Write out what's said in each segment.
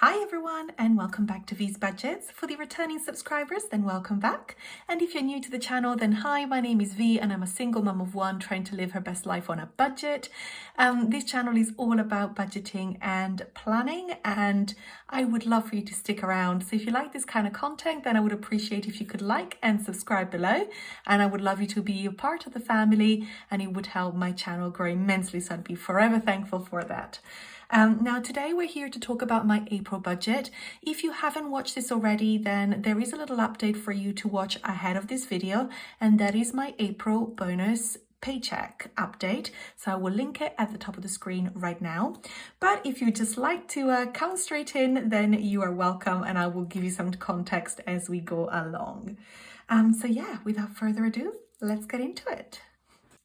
Hi everyone, and welcome back to V's Budgets. For the returning subscribers, then welcome back. And if you're new to the channel, then hi, my name is V and I'm a single mum of one trying to live her best life on a budget. This channel is all about budgeting and planning, and I would love for you to stick around. So if you like this kind of content, then I would appreciate if you could like and subscribe below. And I would love you to be a part of the family, and it would help my channel grow immensely. So I'd be forever thankful for that. Now today we're here to talk about my April budget. If you haven't watched this already, then there is a little update for you to watch ahead of this video, and that is my April bonus paycheck update. So I will link it at the top of the screen right now. But if you just like to come straight in, then you are welcome, and I will give you some context as we go along. So yeah, without further ado, let's get into it.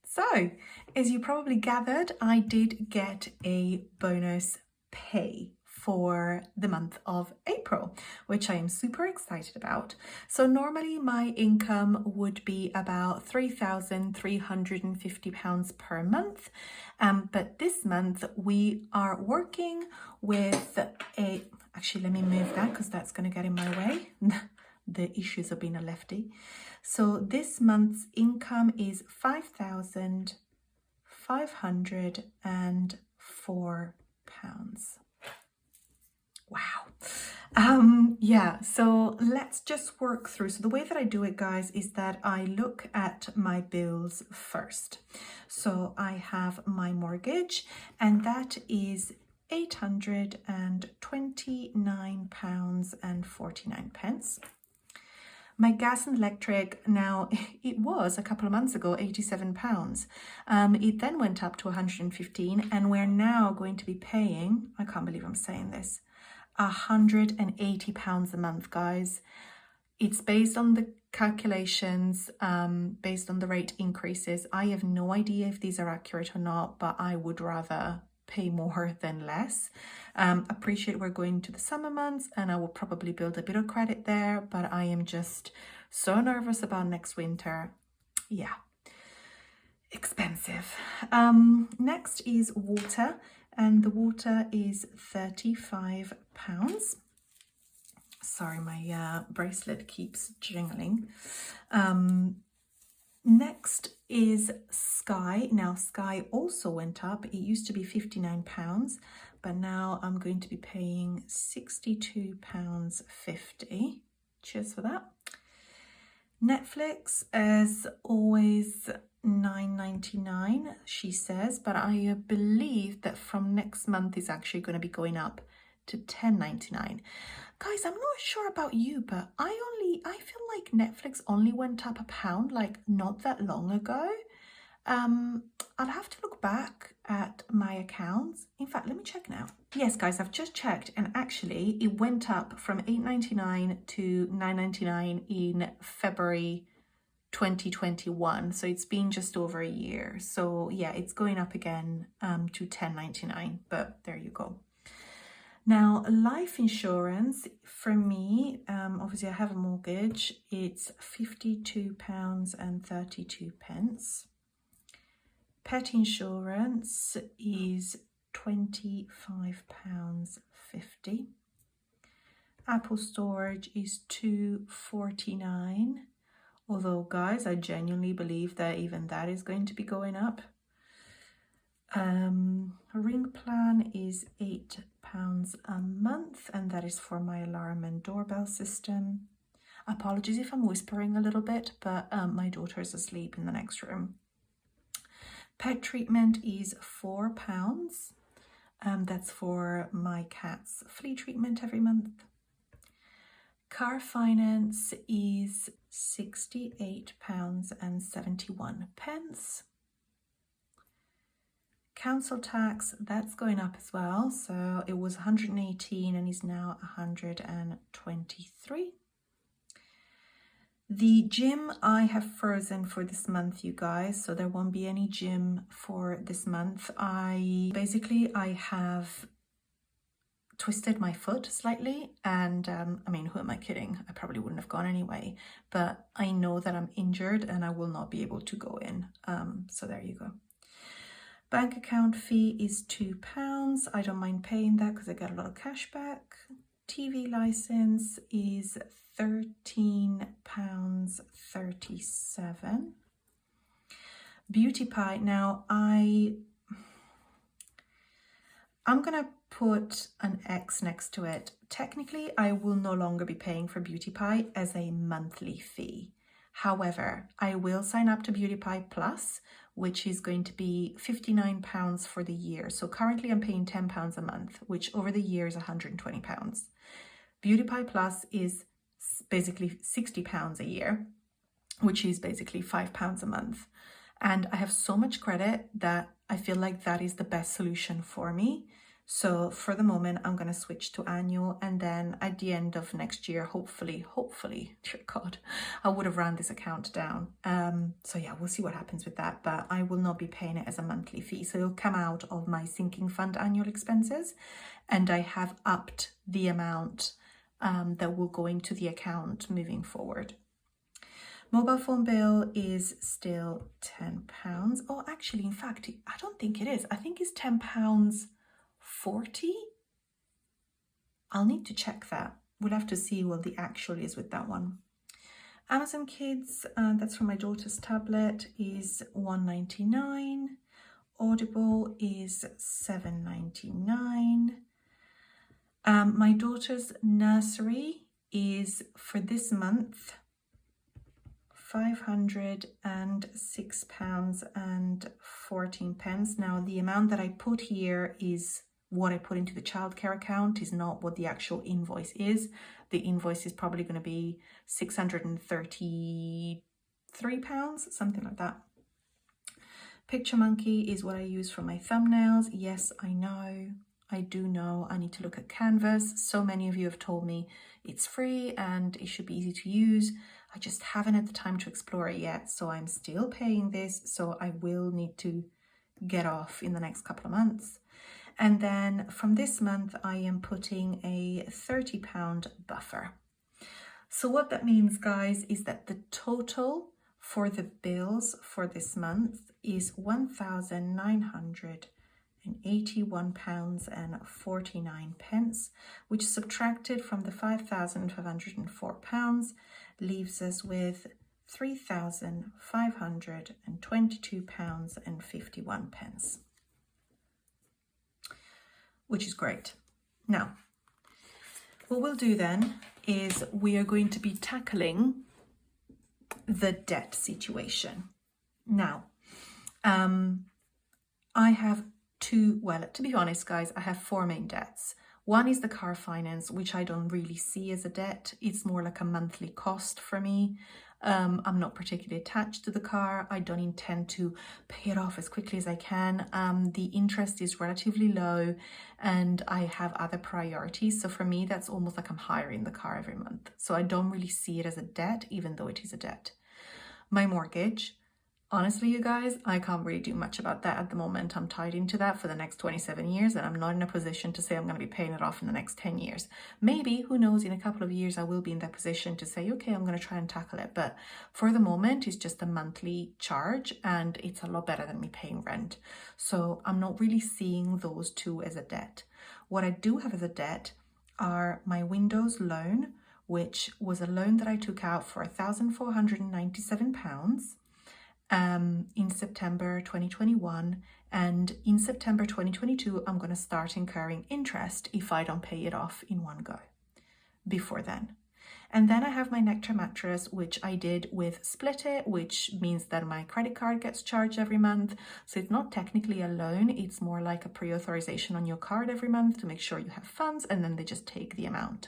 So, as you probably gathered, I did get a bonus pay for the month of April, which I am super excited about. So normally my income would be about £3,350 per month, but this month we are working with actually let me move that because that's going to get in my way. The issues of being a lefty. So this month's income is £5,504. Wow. Yeah, so let's just work through. So the way that I do it, guys, is that I look at my bills first. So I have my mortgage, and that is £829.49. My gas and electric, now it was a couple of months ago, £87. It then went up to 115, and we're now going to be paying, I can't believe I'm saying this, £180 a month, guys. It's based on the calculations, based on the rate increases. I have no idea if these are accurate or not, but I would rather pay more than less. Appreciate we're going to the summer months, and I will probably build a bit of credit there, but I am just so nervous about next winter. Yeah, expensive. Next is water, and the water is £35. Sorry, my bracelet keeps jingling. Next is Sky. Now Sky also went up. It used to be £59, but now I'm going to be paying £62.50. Cheers for that. Netflix, as always, $9.99, she says, but I believe that from next month is actually going to be going up to $10.99. Guys, I'm not sure about you, but I feel like Netflix only went up £1 like not that long ago. I'll have to look back at my accounts. In fact, let me check now. Yes, guys, I've just checked, and actually it went up from $8.99 to $9.99 in February 2021. So it's been just over a year. So yeah, it's going up again to $10.99, but there you go. Now, life insurance for me, obviously I have a mortgage, it's £52.32. Pet insurance is £25.50. Apple storage is £2.49. Although, guys, I genuinely believe that even that is going to be going up. Ring plan is £8 a month, and that is for my alarm and doorbell system. Apologies if I'm whispering a little bit, but my daughter is asleep in the next room. Pet treatment is £4. That's for my cat's flea treatment every month. Car finance is £68.71. Council tax, that's going up as well. So it was 118 and is now 123. The gym I have frozen for this month, you guys. So there won't be any gym for this month. I have twisted my foot slightly, and I mean, who am I kidding? I probably wouldn't have gone anyway, but I know that I'm injured and I will not be able to go in. So there you go. Bank account fee is £2. I don't mind paying that because I get a lot of cash back. TV license is £13.37. Beauty pie, now I'm gonna put an X next to it. Technically, I will no longer be paying for Beauty Pie as a monthly fee. However, I will sign up to Beauty Pie Plus, which is going to be £59 for the year. So currently I'm paying £10 a month, which over the year is £120. Beauty Pie Plus is basically £60 a year, which is basically £5 a month. And I have so much credit that I feel like that is the best solution for me. So for the moment, I'm going to switch to annual, and then at the end of next year, hopefully, dear God, I would have ran this account down. So yeah, we'll see what happens with that, but I will not be paying it as a monthly fee. So it'll come out of my sinking fund annual expenses, and I have upped the amount that will go into the account moving forward. Mobile phone bill is still £10. Oh, actually, in fact, I don't think it is. I think it's £10.40. I'll need to check that. We'll have to see what the actual is with that one. Amazon Kids, that's for my daughter's tablet, is £1.99. Audible is £7.99. My daughter's nursery is for this month £506.14. Now the amount that I put here is what I put into the childcare account, is not what the actual invoice is. The invoice is probably going to be £633, something like that. Picture Monkey is what I use for my thumbnails. Yes, I know. I do know I need to look at Canvas. So many of you have told me it's free and it should be easy to use. I just haven't had the time to explore it yet, so I'm still paying this, so I will need to get off in the next couple of months. And then from this month, I am putting a £30 buffer. So what that means, guys, is that the total for the bills for this month is £1,981.49, which subtracted from the £5,504 leaves us with £3,522.51, which is great. Now, what we'll do then is we are going to be tackling the debt situation. Now, I have to be honest, guys, I have four main debts. One is the car finance, which I don't really see as a debt. It's more like a monthly cost for me. I'm not particularly attached to the car. I don't intend to pay it off as quickly as I can. The interest is relatively low and I have other priorities. So for me, that's almost like I'm hiring the car every month. So I don't really see it as a debt, even though it is a debt. My mortgage. Honestly, you guys, I can't really do much about that at the moment. I'm tied into that for the next 27 years and I'm not in a position to say I'm going to be paying it off in the next 10 years. Maybe, who knows, in a couple of years I will be in that position to say, okay, I'm going to try and tackle it. But for the moment, it's just a monthly charge and it's a lot better than me paying rent. So I'm not really seeing those two as a debt. What I do have as a debt are my Windows loan, which was a loan that I took out for £1,497. In September 2021, and in September 2022 I'm going to start incurring interest if I don't pay it off in one go before then. And then I have my Nectar mattress, which I did with Split It, which means that my credit card gets charged every month. So it's not technically a loan, it's more like a pre-authorization on your card every month to make sure you have funds, and then they just take the amount.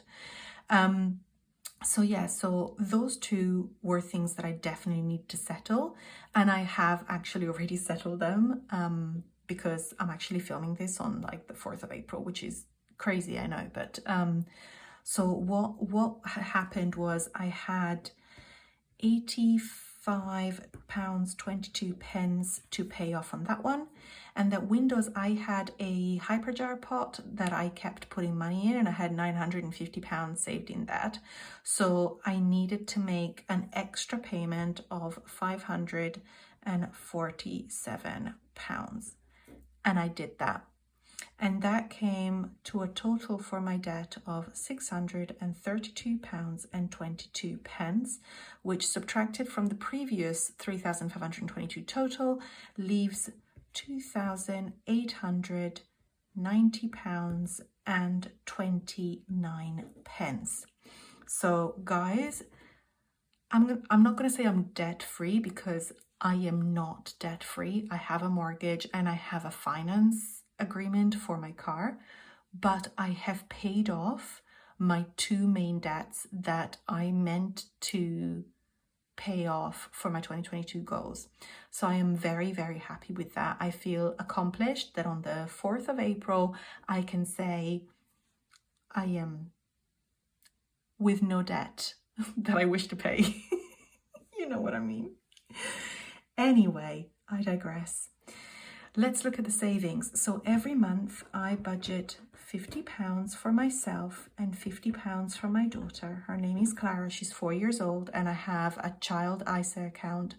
So yeah, so those two were things that I definitely need to settle, and I have actually already settled them because I'm actually filming this on like the 4th of April, which is crazy, I know. But so what happened was I had £85.22 to pay off on that one. And that Windows, I had a hyperjar pot that I kept putting money in, and I had £950 saved in that. So I needed to make an extra payment of £547. And I did that. And that came to a total for my debt of £632.22, which subtracted from the previous £3,522 total leaves £2,890.29. So guys, I'm not going to say I'm debt free, because I am not debt free. I have a mortgage and I have a finance agreement for my car, but I have paid off my two main debts that I meant to pay off for my 2022 goals. So I am very, very happy with that. I feel accomplished that on the 4th of April, I can say I am with no debt that I wish to pay. You know what I mean? Anyway, I digress. Let's look at the savings. So every month I budget £50 for myself and £50 for my daughter. Her name is Clara. She's 4 years old, and I have a child ISA account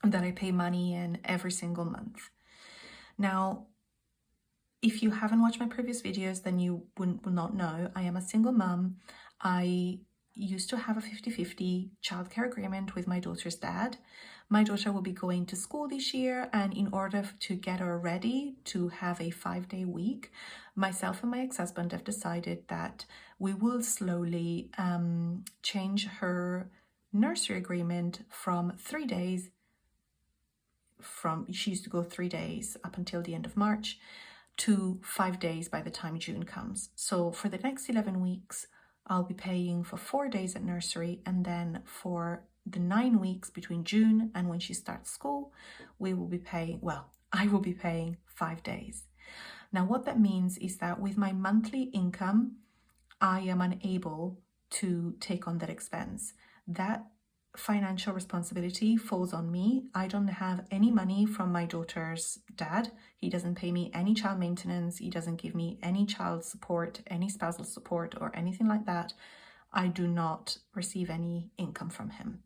that I pay money in every single month. Now, if you haven't watched my previous videos, then you will not know. I am a single mum. I used to have a 50-50 childcare agreement with my daughter's dad. My daughter will be going to school this year, and in order to get her ready to have a 5-day week, myself and my ex-husband have decided that we will slowly change her nursery agreement from 3 days, she used to go 3 days up until the end of March, to 5 days by the time June comes. So for the next 11 weeks, I'll be paying for 4 days at nursery, and then for the 9 weeks between June and when she starts school, I will be paying 5 days. Now, what that means is that with my monthly income, I am unable to take on that expense. That financial responsibility falls on me. I don't have any money from my daughter's dad. He doesn't pay me any child maintenance. He doesn't give me any child support, any spousal support, or anything like that. I do not receive any income from him,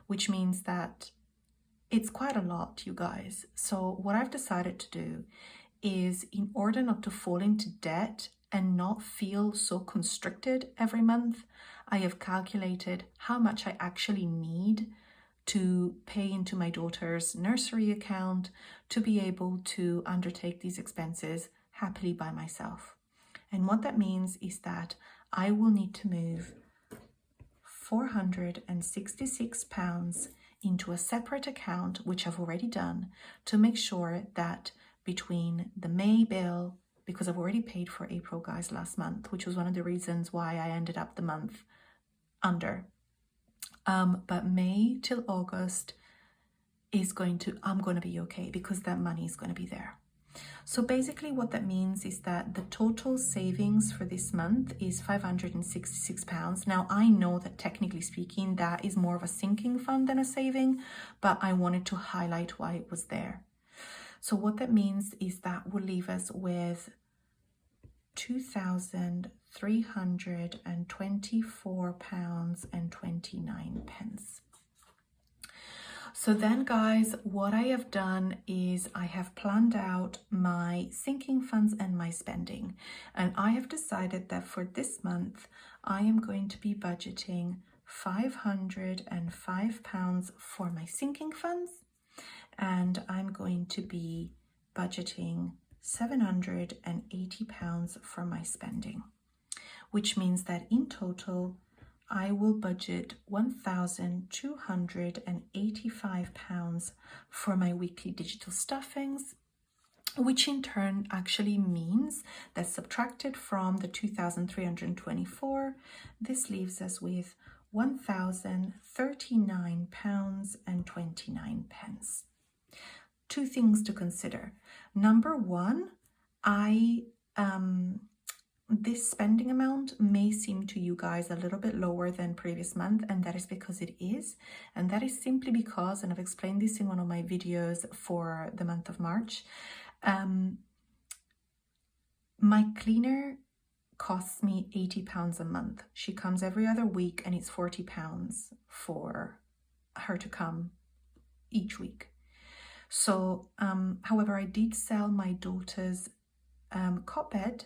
which means that it's quite a lot, you guys. So what I've decided to do is, in order not to fall into debt and not feel so constricted every month, I have calculated how much I actually need to pay into my daughter's nursery account to be able to undertake these expenses happily by myself. And what that means is that I will need to move £466 into a separate account, which I've already done, to make sure that between the May bill, because I've already paid for April, guys, last month, which was one of the reasons why I ended up the month under. But May till August I'm going to be okay, because that money is going to be there. So basically what that means is that the total savings for this month is £566. Now, I know that technically speaking, that is more of a sinking fund than a saving, but I wanted to highlight why it was there. So what that means is that will leave us with £2,324.29. So then, guys, what I have done is I have planned out my sinking funds and my spending. And I have decided that for this month, I am going to be budgeting £505 for my sinking funds. And I'm going to be budgeting £780 for my spending, which means that in total, I will budget £1,285 for my weekly digital stuffings, which in turn actually means that subtracted from the 2,324, this leaves us with £1,039.29. Two things to consider. Number one, this spending amount may seem to you guys a little bit lower than previous month, and that is because it is. And that is simply because, and I've explained this in one of my videos for the month of March, my cleaner costs me £80 a month. She comes every other week, and it's £40 for her to come each week. So, however, I did sell my daughter's cot bed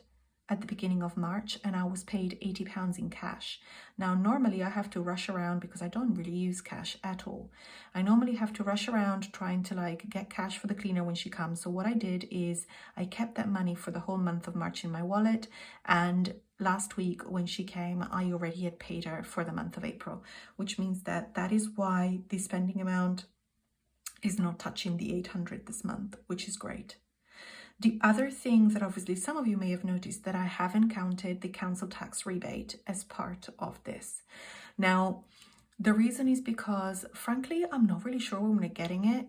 at the beginning of March, and I was paid £80 in cash. Now, normally I have to rush around because I don't really use cash at all. I normally have to rush around trying to like get cash for the cleaner when she comes. So what I did is I kept that money for the whole month of March in my wallet, and last week when she came, I already had paid her for the month of April, which means that is why the spending amount is not touching the 800 this month, which is great. The other thing that obviously some of you may have noticed, that I haven't counted the council tax rebate as part of this. Now, the reason is because, frankly, I'm not really sure when we're getting it.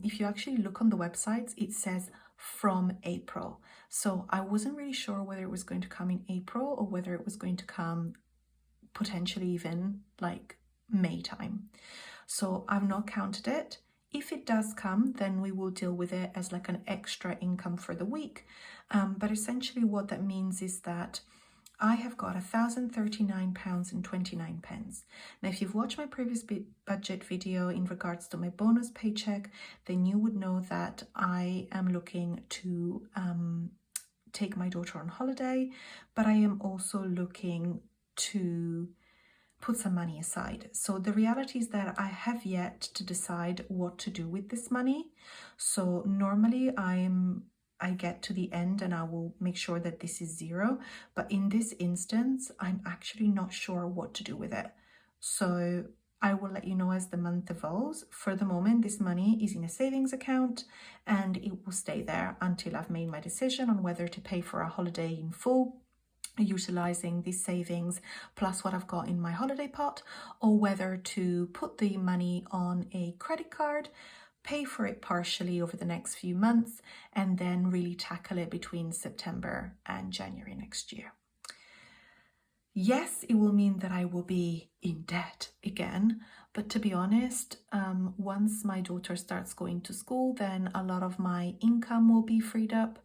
If you actually look on the websites, it says from April. So I wasn't really sure whether it was going to come in April or whether it was going to come potentially even like May time. So I've not counted it. If it does come, then we will deal with it as like an extra income for the week. But essentially what that means is that I have got £1,039.29. Now, if you've watched my previous budget video in regards to my bonus paycheck, then you would know that I am looking to take my daughter on holiday, but I am also looking to put some money aside. So the reality is that I have yet to decide what to do with this money. So normally I get to the end and I will make sure that this is zero. But in this instance, I'm actually not sure what to do with it. So I will let you know as the month evolves. For the moment, this money is in a savings account and it will stay there until I've made my decision on whether to pay for a holiday in full, utilizing these savings plus what I've got in my holiday pot, or whether to put the money on a credit card, pay for it partially over the next few months, and then really tackle it between September and January next year. Yes, it will mean that I will be in debt again, but to be honest, once my daughter starts going to school, then a lot of my income will be freed up,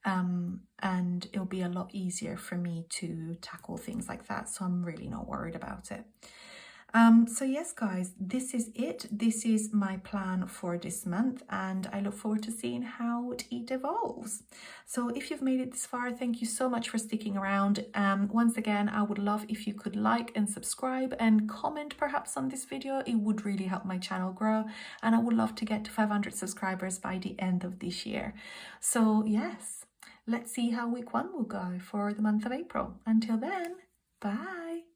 and it'll be a lot easier for me to tackle things like that. So I'm really not worried about it. So yes, guys, this is it. This is my plan for this month, and I look forward to seeing how it evolves. So if you've made it this far, thank you so much for sticking around. Once again, I would love if you could like and subscribe and comment perhaps on this video. It would really help my channel grow, and I would love to get to 500 subscribers by the end of this year. So yes, let's see how week 1 will go for the month of April. Until then, bye.